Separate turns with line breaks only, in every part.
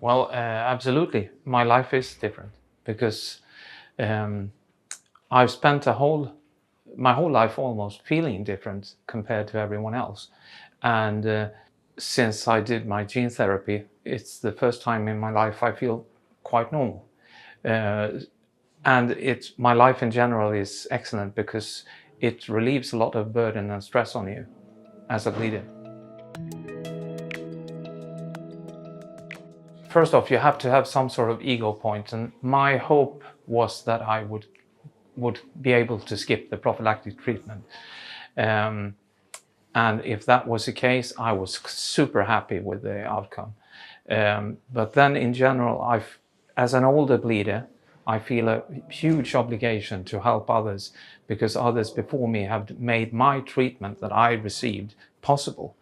Well, absolutely. My life is different because I've spent my whole life almost feeling different compared to everyone else. And since I did my gene therapy, it's the first time in my life I feel quite normal. Uh, and my life in general is excellent because it relieves a lot of burden and stress on you as a bleeder. First off, you have to have some sort of ego point, and my hope was that I would be able to skip the prophylactic treatment. And if that was the case, I was super happy with the outcome. But then in general, as an older bleeder, I feel a huge obligation to help others because others before me have made my treatment that I received possible.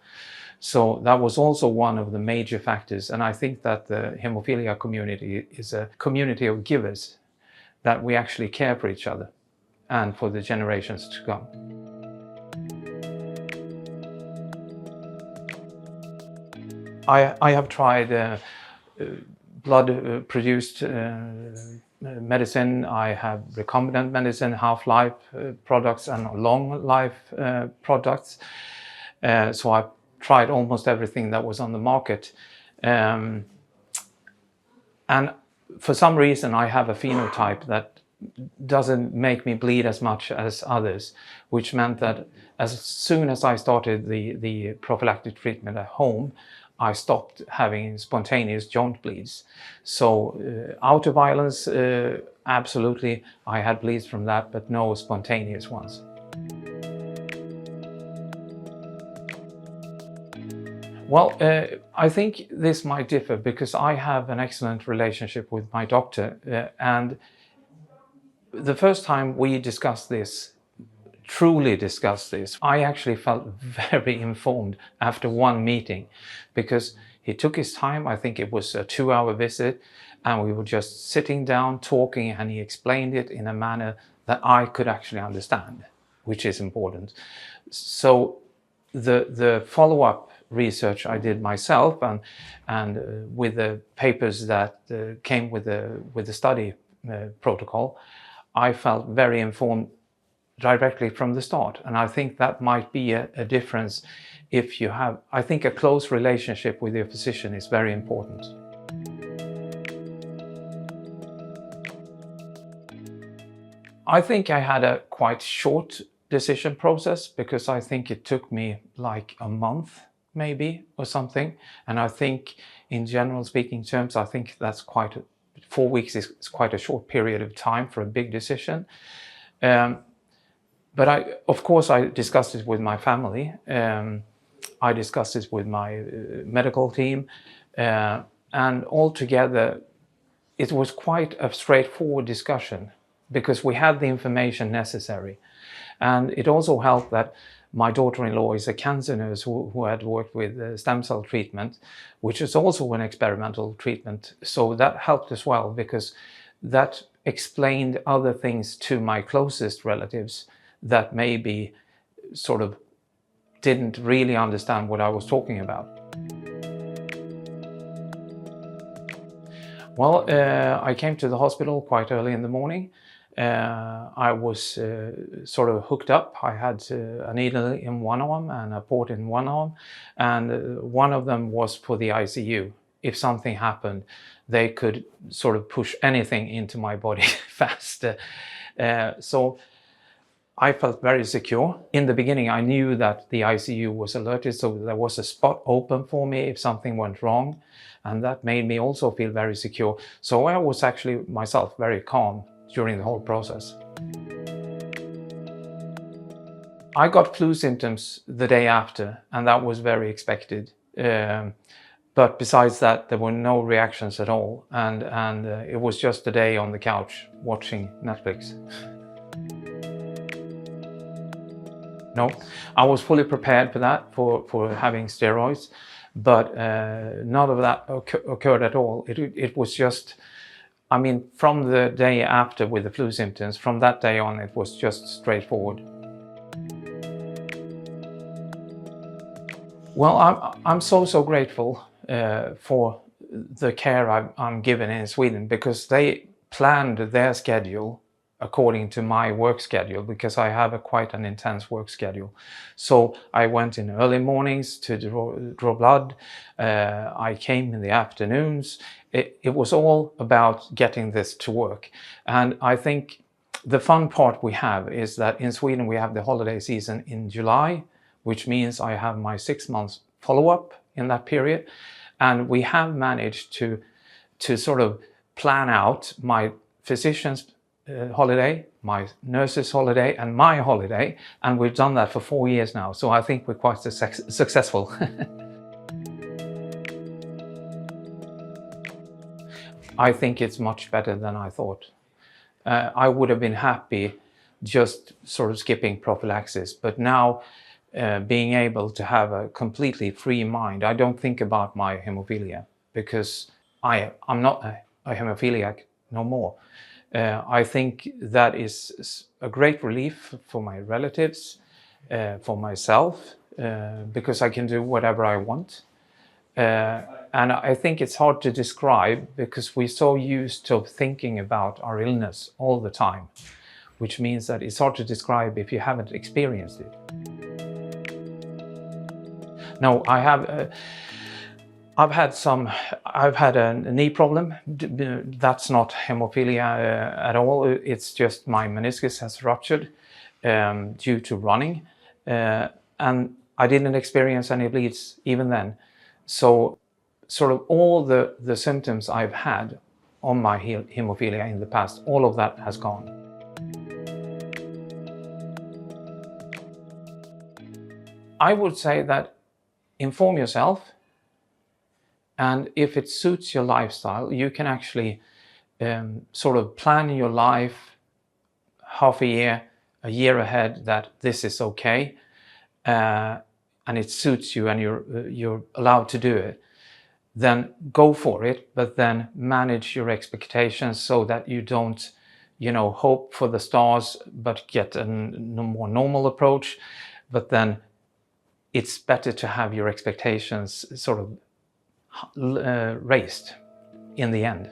So that was also one of the major factors. And I think that the hemophilia community is a community of givers, that we actually care for each other and for the generations to come. I have tried blood-produced medicine. I have recombinant medicine, half-life products and long-life products. So I've tried almost everything that was on the market. And for some reason, I have a phenotype that doesn't make me bleed as much as others, which meant that as soon as I started the prophylactic treatment at home, I stopped having spontaneous joint bleeds. So out of violence, absolutely, I had bleeds from that, but no spontaneous ones. Well, I think this might differ because I have an excellent relationship with my doctor, and the first time we truly discussed this, I actually felt very informed after one meeting because he took his time. I think it was a 2-hour visit, and we were just sitting down talking, and he explained it in a manner that I could actually understand, which is important. So the follow-up research I did myself and with the papers that came with the study protocol, I felt very informed directly from the start. And I think that might be a difference if you have, I think a close relationship with your physician is very important. I think I had a quite short decision process because I think it took me like a month maybe or something. And I think in general speaking terms, I think that's 4 weeks is quite a short period of time for a big decision. But of course, I discussed it with my family. I discussed it with my medical team. And altogether, it was quite a straightforward discussion because we had the information necessary. And it also helped that my daughter-in-law is a cancer nurse who had worked with stem cell treatment, which is also an experimental treatment. So that helped as well because that explained other things to my closest relatives that maybe sort of didn't really understand what I was talking about. Well, I came to the hospital quite early in the morning. I was sort of hooked up. I had a needle in one arm and a port in one arm, and one of them was for the ICU. If something happened, they could sort of push anything into my body fast. So I felt very secure. In the beginning, I knew that the ICU was alerted, so there was a spot open for me if something went wrong, and that made me also feel very secure. So I was actually myself very calm during the whole process. I got flu symptoms the day after, and that was very expected. But besides that, there were no reactions at all, and it was just a day on the couch watching Netflix. No, I was fully prepared for that, for having steroids, but none of that occurred at all. It was just, I mean, from the day after with the flu symptoms, from that day on, it was just straightforward. Well, I'm so grateful for the care I'm given in Sweden, because they planned their schedule according to my work schedule, because I have quite an intense work schedule. So I went in early mornings to draw blood. I came in the afternoons. It was all about getting this to work. And I think the fun part we have is that in Sweden we have the holiday season in July, which means I have my 6 months follow-up in that period. And we have managed to sort of plan out my physician's holiday, my nurse's holiday, and my holiday. And we've done that for 4 years now. So I think we're quite successful. I think it's much better than I thought. I would have been happy just sort of skipping prophylaxis, but now being able to have a completely free mind, I don't think about my hemophilia, because I'm not a hemophiliac no more. I think that is a great relief for my relatives, for myself, because I can do whatever I want. And I think it's hard to describe, because we're so used to thinking about our illness all the time, which means that it's hard to describe if you haven't experienced it. No, I've had a knee problem. That's not hemophilia at all. It's just my meniscus has ruptured due to running. And I didn't experience any bleeds even then. So sort of all the symptoms I've had on my hemophilia in the past, all of that has gone. I would say that inform yourself, and if it suits your lifestyle, you can actually sort of plan your life half a year ahead, that this is okay, and it suits you and you're allowed to do it. Then go for it, but then manage your expectations so that you don't, hope for the stars, but get a more normal approach. But then it's better to have your expectations sort of raised in the end.